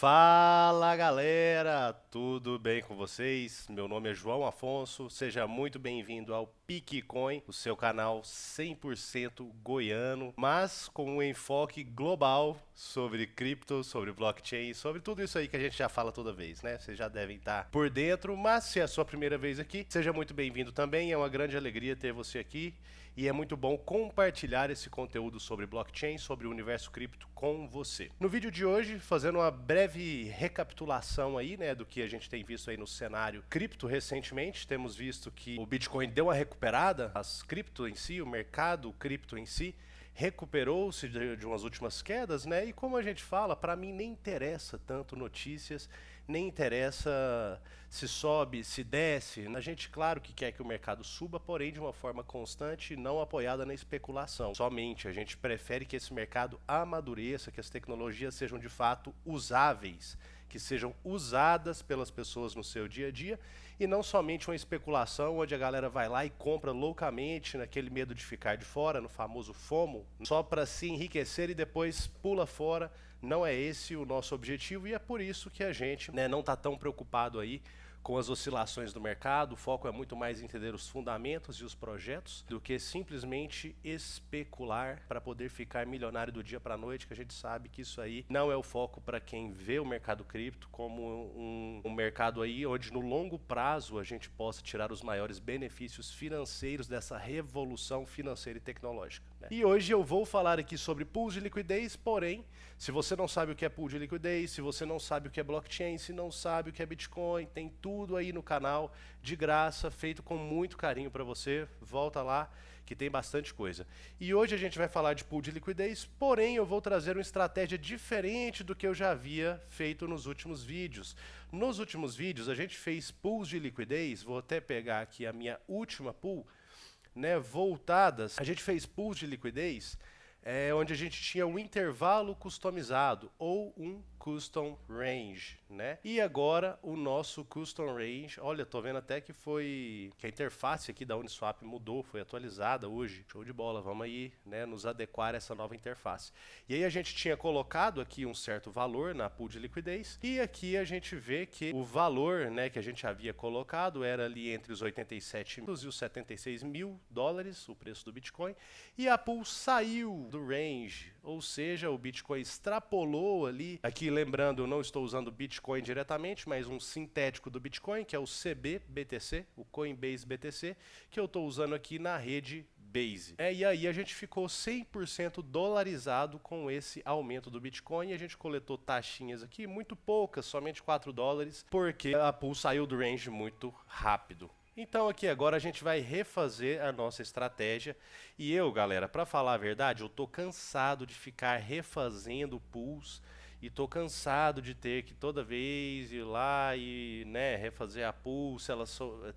Fala galera, tudo bem com vocês? Meu nome é João Afonso, seja muito bem-vindo ao PicCoin, o seu canal 100% goiano, mas com um enfoque global sobre cripto, sobre blockchain, sobre tudo isso aí que a gente já fala toda vez, né? Vocês já devem estar por dentro, mas se é a sua primeira vez aqui, seja muito bem-vindo também, é uma grande alegria ter você aqui. E é muito bom compartilhar esse conteúdo sobre blockchain, sobre o universo cripto com você. No vídeo de hoje, fazendo uma breve recapitulação aí, né, do que a gente tem visto aí no cenário cripto recentemente, temos visto que o Bitcoin deu uma recuperada, as cripto em si, o mercado cripto em si, recuperou-se de umas últimas quedas, né? E como a gente fala, para mim nem interessa tanto notícias, nem interessa se sobe, se desce. A gente, claro que quer que o mercado suba, porém de uma forma constante e não apoiada na especulação. Somente a gente prefere que esse mercado amadureça, que as tecnologias sejam de fato usáveis, que sejam usadas pelas pessoas no seu dia a dia e não somente uma especulação onde a galera vai lá e compra loucamente naquele medo de ficar de fora, no famoso FOMO, só para se enriquecer e depois pula fora. Não é esse o nosso objetivo e é por isso que a gente, né, não está tão preocupado aí com as oscilações do mercado. O foco é muito mais entender os fundamentos e os projetos do que simplesmente especular para poder ficar milionário do dia para a noite, que a gente sabe que isso aí não é o foco para quem vê o mercado cripto como um mercado aí onde no longo prazo a gente possa tirar os maiores benefícios financeiros dessa revolução financeira e tecnológica, né? E hoje eu vou falar aqui sobre pools de liquidez, porém, se você não sabe o que é pool de liquidez, se você não sabe o que é blockchain, se não sabe o que é Bitcoin, tem tudo aí no canal, de graça, feito com muito carinho para você. Volta lá que tem bastante coisa. E hoje a gente vai falar de pool de liquidez, porém eu vou trazer uma estratégia diferente do que eu já havia feito nos últimos vídeos. Nos últimos vídeos a gente fez pools de liquidez, vou até pegar aqui a minha última pool, né, voltadas. A gente fez pools de liquidez onde a gente tinha um intervalo customizado ou um custom range, né? E agora o nosso custom range, olha, tô vendo até que a interface aqui da Uniswap mudou, foi atualizada hoje. Show de bola, vamos aí, né, nos adequar a essa nova interface. E aí a gente tinha colocado aqui um certo valor na pool de liquidez e aqui a gente vê que o valor, né, que a gente havia colocado era ali entre os 87 mil e os 76 mil dólares, o preço do Bitcoin, e a pool saiu do range, ou seja, o Bitcoin extrapolou ali. Aqui lembrando, eu não estou usando Bitcoin diretamente, mas um sintético do Bitcoin, que é o CBBTC, o Coinbase BTC, que eu estou usando aqui na rede Base. E aí a gente ficou 100% dolarizado com esse aumento do Bitcoin e a gente coletou taxinhas aqui, muito poucas, somente 4 dólares, porque a pool saiu do range muito rápido. Então aqui agora a gente vai refazer a nossa estratégia e eu, galera, para falar a verdade, eu tô cansado de ficar refazendo pools e tô cansado de ter que toda vez ir lá e, né, refazer a pool, se ela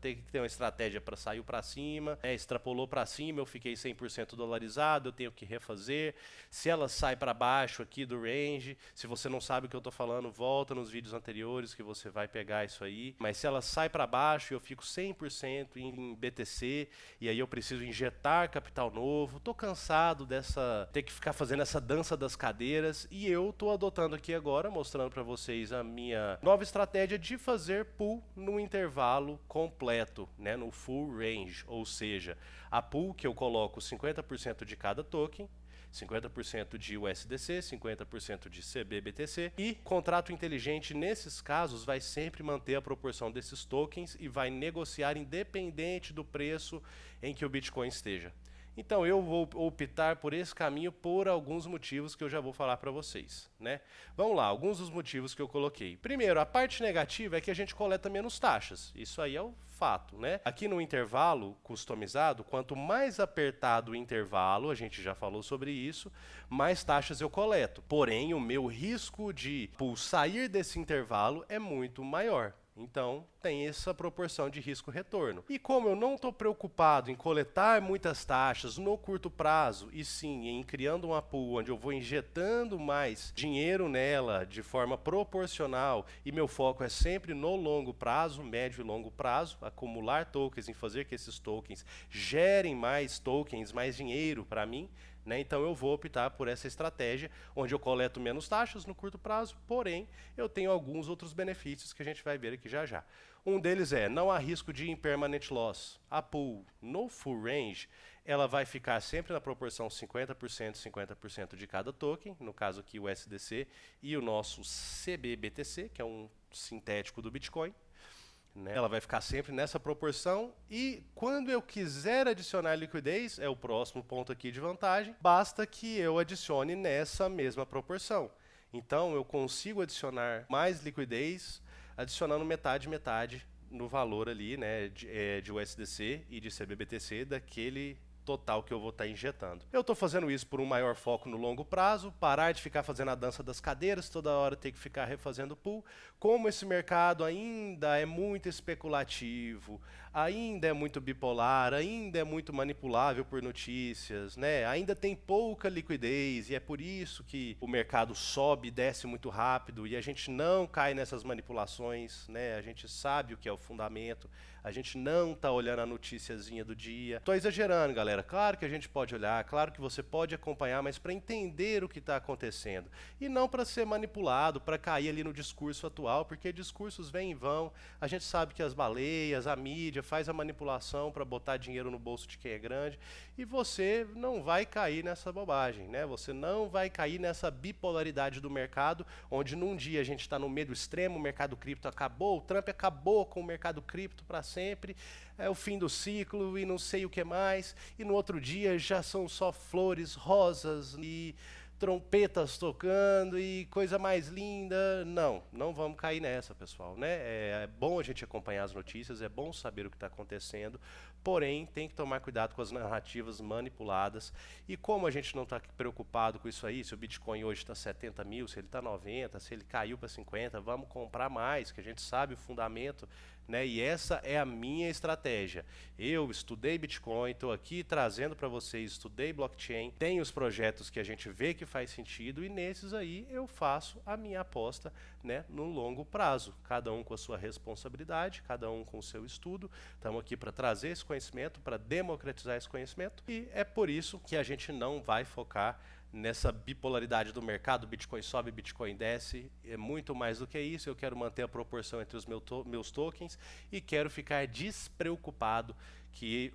tem que ter uma estratégia para sair para cima, extrapolou para cima, eu fiquei 100% dolarizado, eu tenho que refazer. Se ela sai para baixo aqui do range, se você não sabe o que eu tô falando, volta nos vídeos anteriores que você vai pegar isso aí. Mas se ela sai para baixo e eu fico 100% em BTC e aí eu preciso injetar capital novo, tô cansado ter que ficar fazendo essa dança das cadeiras e eu tô adotando aqui agora, mostrando para vocês a minha nova estratégia de fazer pool no intervalo completo, né, no full range, ou seja, a pool que eu coloco 50% de cada token, 50% de USDC, 50% de CBBTC e contrato inteligente nesses casos vai sempre manter a proporção desses tokens e vai negociar independente do preço em que o Bitcoin esteja. Então eu vou optar por esse caminho por alguns motivos que eu já vou falar para vocês, né? Vamos lá, alguns dos motivos que eu coloquei. Primeiro, a parte negativa é que a gente coleta menos taxas. Isso aí é o fato, né? Aqui no intervalo customizado, quanto mais apertado o intervalo, a gente já falou sobre isso, mais taxas eu coleto. Porém, o meu risco de sair desse intervalo é muito maior. Então, tem essa proporção de risco-retorno. E como eu não estou preocupado em coletar muitas taxas no curto prazo, e sim em criando uma pool onde eu vou injetando mais dinheiro nela de forma proporcional, e meu foco é sempre no longo prazo, médio e longo prazo, acumular tokens e fazer que esses tokens gerem mais tokens, mais dinheiro para mim, né? Então eu vou optar por essa estratégia, onde eu coleto menos taxas no curto prazo, porém eu tenho alguns outros benefícios que a gente vai ver aqui já já. Um deles é, não há risco de impermanent loss. A pool no full range, ela vai ficar sempre na proporção 50%, 50% de cada token, no caso aqui o SDC e o nosso CBBTC, que é um sintético do Bitcoin. Né? Ela vai ficar sempre nessa proporção e quando eu quiser adicionar liquidez, é o próximo ponto aqui de vantagem, basta que eu adicione nessa mesma proporção. Então eu consigo adicionar mais liquidez adicionando metade no valor ali, né, de USDC e de CBBTC daquele total que eu vou estar injetando. Eu estou fazendo isso por um maior foco no longo prazo, parar de ficar fazendo a dança das cadeiras, toda hora ter que ficar refazendo pool. Como esse mercado ainda é muito especulativo, ainda é muito bipolar, ainda é muito manipulável por notícias, né? Ainda tem pouca liquidez e é por isso que o mercado sobe e desce muito rápido e a gente não cai nessas manipulações, né? A gente sabe o que é o fundamento, a gente não está olhando a noticiazinha do dia. Estou exagerando, galera. Claro que a gente pode olhar, claro que você pode acompanhar, mas para entender o que está acontecendo. E não para ser manipulado, para cair ali no discurso atual, porque discursos vêm e vão. A gente sabe que as baleias, a mídia faz a manipulação para botar dinheiro no bolso de quem é grande. E você não vai cair nessa bobagem, né? Você não vai cair nessa bipolaridade do mercado, onde num dia a gente está no meio extremo, o mercado cripto acabou, o Trump acabou com o mercado cripto para sempre, é o fim do ciclo e não sei o que mais, e no outro dia já são só flores, rosas e trompetas tocando e coisa mais linda. Não vamos cair nessa, pessoal, né? É bom a gente acompanhar as notícias, é bom saber o que está acontecendo, porém tem que tomar cuidado com as narrativas manipuladas. E como a gente não está preocupado com isso aí, se o Bitcoin hoje está 70 mil, se ele está 90, se ele caiu para 50, vamos comprar mais, que a gente sabe o fundamento, né? E essa é a minha estratégia. Eu estudei Bitcoin, estou aqui trazendo para vocês, estudei blockchain, tem os projetos que a gente vê que faz sentido e nesses aí eu faço a minha aposta, né, no longo prazo. Cada um com a sua responsabilidade, cada um com o seu estudo. Estamos aqui para trazer esse conhecimento, para democratizar esse conhecimento e é por isso que a gente não vai focar nessa bipolaridade do mercado, Bitcoin sobe, Bitcoin desce, é muito mais do que isso. Eu quero manter a proporção entre os meus tokens e quero ficar despreocupado que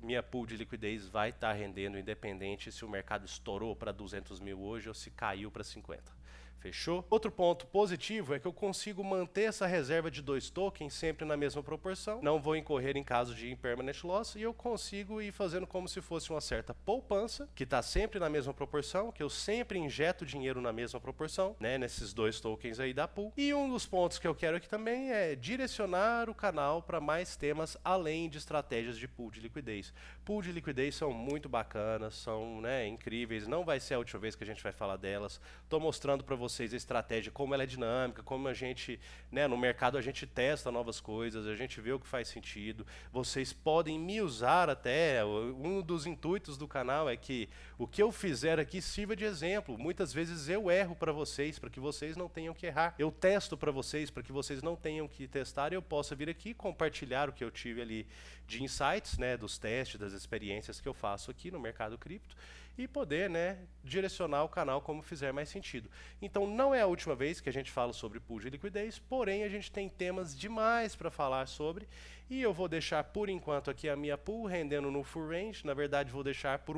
minha pool de liquidez vai estar rendendo independente se o mercado estourou para 200 mil hoje ou se caiu para 50. Fechou? Outro ponto positivo é que eu consigo manter essa reserva de 2 tokens sempre na mesma proporção, não vou incorrer em caso de impermanent loss e eu consigo ir fazendo como se fosse uma certa poupança, que está sempre na mesma proporção, que eu sempre injeto dinheiro na mesma proporção, né, nesses 2 tokens aí da pool. E um dos pontos que eu quero aqui também é direcionar o canal para mais temas além de estratégias de pool de liquidez. Pool de liquidez são muito bacanas, são, né, incríveis, não vai ser a última vez que a gente vai falar delas. Estou mostrando para vocês a estratégia, como ela é dinâmica, como a gente, né, no mercado a gente testa novas coisas, a gente vê o que faz sentido. Vocês podem me usar até, um dos intuitos do canal é que o que eu fizer aqui sirva de exemplo. Muitas vezes eu erro para que vocês não tenham que errar. Eu testo para vocês, para que vocês não tenham que testar e eu possa vir aqui compartilhar o que eu tive ali de insights, né, dos testes, das experiências que eu faço aqui no mercado cripto e poder, né, direcionar o canal como fizer mais sentido. Então não é a última vez que a gente fala sobre pool de liquidez, porém a gente tem temas demais para falar sobre e eu vou deixar por enquanto aqui a minha pool rendendo no full range. Na verdade vou deixar por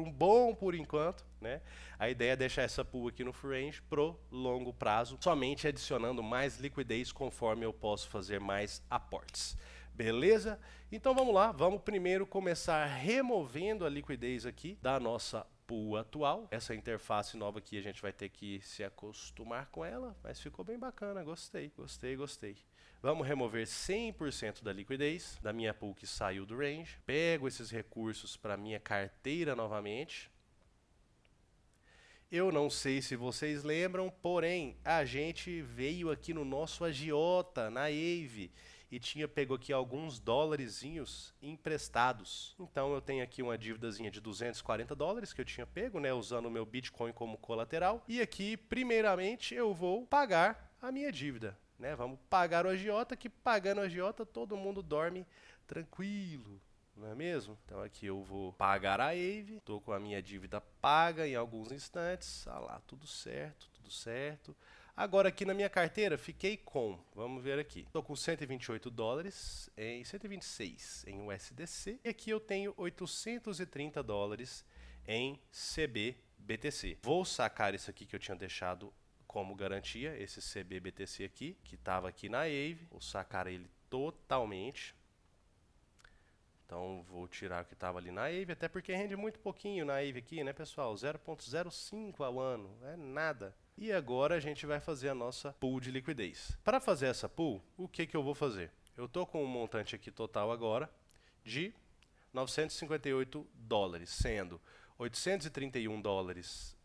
enquanto, né? A ideia é deixar essa pool aqui no full range pro longo prazo, somente adicionando mais liquidez conforme eu posso fazer mais aportes. Beleza? Então vamos lá, vamos primeiro começar removendo a liquidez aqui da nossa pool atual. Essa interface nova aqui a gente vai ter que se acostumar com ela, mas ficou bem bacana, gostei. Vamos remover 100% da liquidez da minha pool que saiu do range. Pego esses recursos para minha carteira novamente. Eu não sei se vocês lembram, porém a gente veio aqui no nosso agiota, na Aave, e tinha pego aqui alguns dólarzinhos emprestados. Então eu tenho aqui uma dívidazinha de $240 que eu tinha pego, né, usando o meu Bitcoin como colateral. E aqui, primeiramente, eu vou pagar a minha dívida, né? Vamos pagar o agiota, que pagando o agiota todo mundo dorme tranquilo, não é mesmo? Então aqui eu vou pagar a Aave, estou com a minha dívida paga em alguns instantes, ah lá, tudo certo, tudo certo. Agora aqui na minha carteira fiquei com, vamos ver aqui, estou com 128 dólares em 126 em USDC e aqui eu tenho 830 dólares em CBBTC. Vou sacar isso aqui que eu tinha deixado como garantia, esse CBBTC aqui, que estava aqui na Aave, vou sacar ele totalmente. Então vou tirar o que estava ali na Aave, até porque rende muito pouquinho na Aave aqui, né, pessoal? 0,05 ao ano, é nada. E agora a gente vai fazer a nossa pool de liquidez. Para fazer essa pool, o que eu vou fazer? Eu estou com um montante aqui total agora de 958 dólares, sendo 831 dólares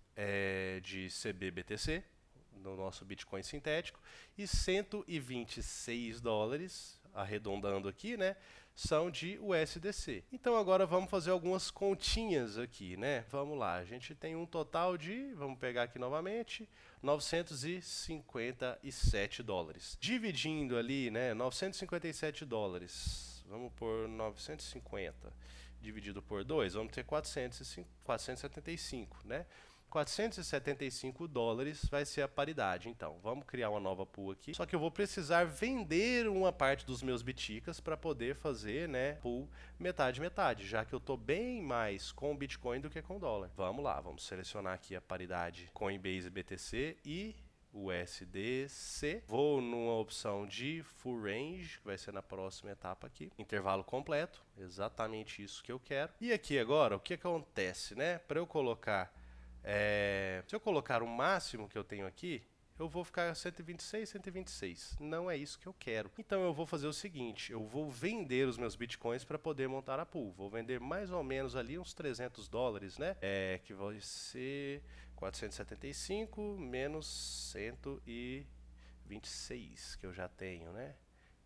de CBBTC, no nosso Bitcoin sintético, e 126 dólares, arredondando aqui, né, são de USDC. Então agora vamos fazer algumas continhas aqui, né? Vamos lá, a gente tem um total de, vamos pegar aqui novamente, 957 dólares. Dividindo ali, né, 957 dólares, vamos por 950 dividido por 2, vamos ter 475, né? 475 dólares vai ser a paridade. Então, vamos criar uma nova pool aqui. Só que eu vou precisar vender uma parte dos meus biticas para poder fazer, né, pool metade-metade, já que eu estou bem mais com Bitcoin do que com dólar. Vamos lá, vamos selecionar aqui a paridade Coinbase BTC e USDC. Vou numa opção de Full Range, que vai ser na próxima etapa aqui. Intervalo completo, exatamente isso que eu quero. E aqui agora, o que acontece, né? Para eu colocar... se eu colocar o máximo que eu tenho aqui, eu vou ficar 126, 126. Não é isso que eu quero. Então eu vou fazer o seguinte, eu vou vender os meus bitcoins para poder montar a pool. Vou vender mais ou menos ali uns 300 dólares, né? Que vai ser 475 menos 126 que eu já tenho, né?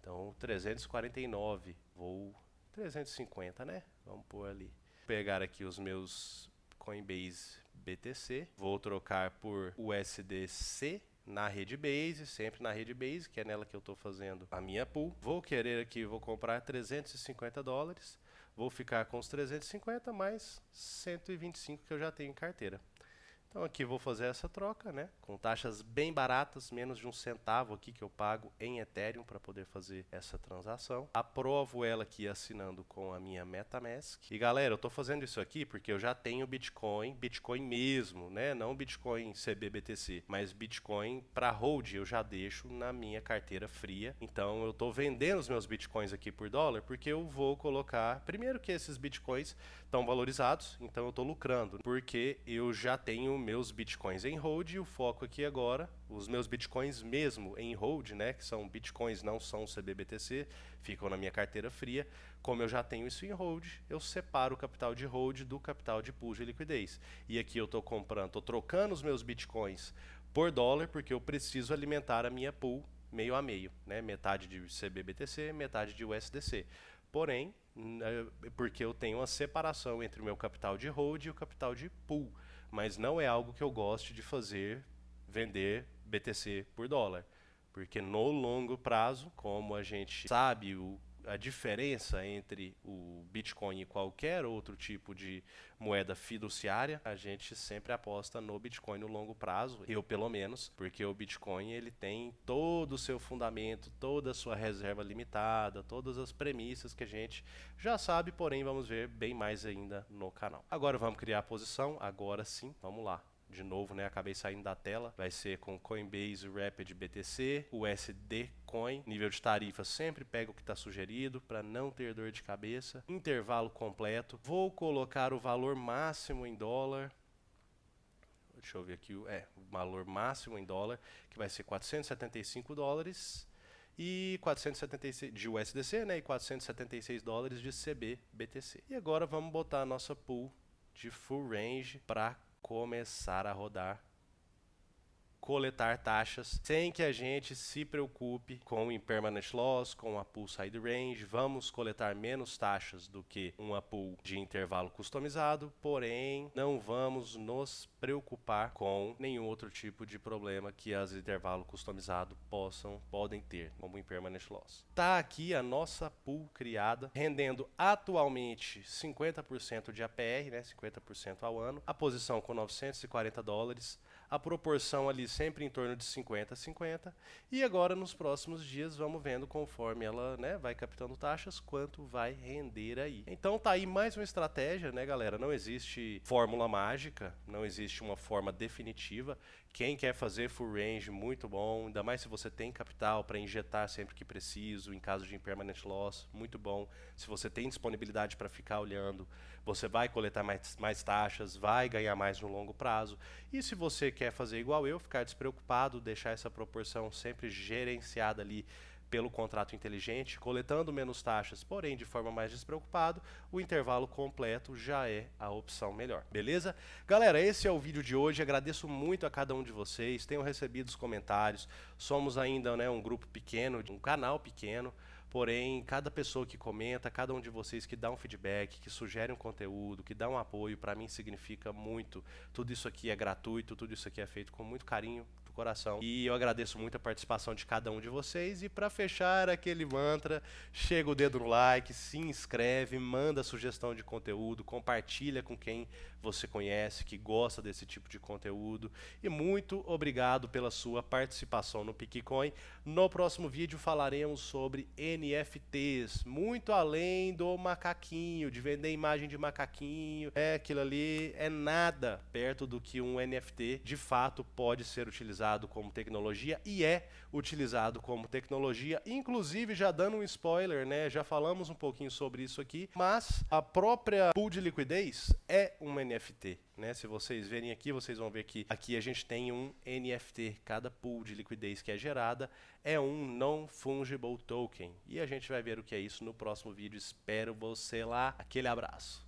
Então 349, vou 350, né? Vamos pôr ali. Vou pegar aqui os meus Coinbase BTC, vou trocar por USDC na rede Base, sempre na rede Base, que é nela que eu estou fazendo a minha pool. Vou querer aqui, vou comprar 350 dólares, vou ficar com os 350 mais 125 que eu já tenho em carteira. Então aqui vou fazer essa troca, né, com taxas bem baratas, menos de 1 centavo aqui que eu pago em Ethereum para poder fazer essa transação. Aprovo ela aqui assinando com a minha MetaMask. E galera, eu estou fazendo isso aqui porque eu já tenho Bitcoin mesmo, né, não Bitcoin CBBTC, mas Bitcoin para hold eu já deixo na minha carteira fria. Então eu estou vendendo os meus Bitcoins aqui por dólar porque eu vou colocar, primeiro que esses Bitcoins estão valorizados, então eu estou lucrando, porque eu já tenho meus bitcoins em hold e o foco aqui agora, os meus bitcoins mesmo em hold, né, que são bitcoins, não são CBBTC, ficam na minha carteira fria. Como eu já tenho isso em hold, eu separo o capital de hold do capital de pool de liquidez. E aqui eu estou comprando, estou trocando os meus bitcoins por dólar, porque eu preciso alimentar a minha pool meio a meio, né, metade de CBBTC, metade de USDC. Porém, porque eu tenho uma separação entre o meu capital de hold e o capital de pool, mas não é algo que eu goste de fazer, vender BTC por dólar, porque no longo prazo, como a gente sabe a diferença entre o Bitcoin e qualquer outro tipo de moeda fiduciária, a gente sempre aposta no Bitcoin no longo prazo, eu pelo menos, porque o Bitcoin ele tem todo o seu fundamento, toda a sua reserva limitada, todas as premissas que a gente já sabe, porém vamos ver bem mais ainda no canal. Agora vamos criar a posição, agora sim, vamos lá. De novo, né, acabei saindo da tela, vai ser com Coinbase Rapid BTC, USD Coin, nível de tarifa sempre pega o que está sugerido para não ter dor de cabeça, intervalo completo, vou colocar o valor máximo em dólar, deixa eu ver aqui, o valor máximo em dólar, que vai ser 475 dólares e 476 de USDC, né, e 476 dólares de CBBTC. E agora vamos botar a nossa pool de full range para começar a rodar coletar taxas sem que a gente se preocupe com o impermanent loss, com a pool side range. Vamos coletar menos taxas do que uma pool de intervalo customizado, porém não vamos nos preocupar com nenhum outro tipo de problema que as intervalo customizado podem ter, como impermanent loss. Tá aqui a nossa pool criada, rendendo atualmente 50% de APR, né, 50% ao ano, a posição com $940, a proporção ali sempre em torno de 50-50, e agora nos próximos dias vamos vendo conforme ela, né, vai captando taxas, quanto vai render aí. Então tá aí mais uma estratégia, né, galera? Não existe fórmula mágica, não existe uma forma definitiva. Quem quer fazer full range, muito bom, ainda mais se você tem capital para injetar sempre que preciso, em caso de impermanent loss, muito bom. Se você tem disponibilidade para ficar olhando, você vai coletar mais taxas, vai ganhar mais no longo prazo. E se você quer fazer igual eu, ficar despreocupado, deixar essa proporção sempre gerenciada ali pelo contrato inteligente, coletando menos taxas, porém de forma mais despreocupada, o intervalo completo já é a opção melhor, beleza? Galera, esse é o vídeo de hoje, agradeço muito a cada um de vocês, tenho recebido os comentários, somos ainda, né, um grupo pequeno, um canal pequeno, porém, cada pessoa que comenta, cada um de vocês que dá um feedback, que sugere um conteúdo, que dá um apoio, para mim significa muito. Tudo isso aqui é gratuito, tudo isso aqui é feito com muito carinho do coração. E eu agradeço muito a participação de cada um de vocês. E para fechar aquele mantra, chega o dedo no like, se inscreve, manda sugestão de conteúdo, compartilha com quem você conhece, que gosta desse tipo de conteúdo. E muito obrigado pela sua participação no PicCoin. No próximo vídeo falaremos sobre NFTs, muito além do macaquinho, de vender imagem de macaquinho. Aquilo ali é nada perto do que um NFT de fato pode ser utilizado como tecnologia e é utilizado como tecnologia, inclusive já dando um spoiler, né? Já falamos um pouquinho sobre isso aqui, mas a própria pool de liquidez é um NFT, né? Se vocês verem aqui, vocês vão ver que aqui a gente tem um NFT, cada pool de liquidez que é gerada é um non-fungible token, e a gente vai ver o que é isso no próximo vídeo. Espero você lá, aquele abraço.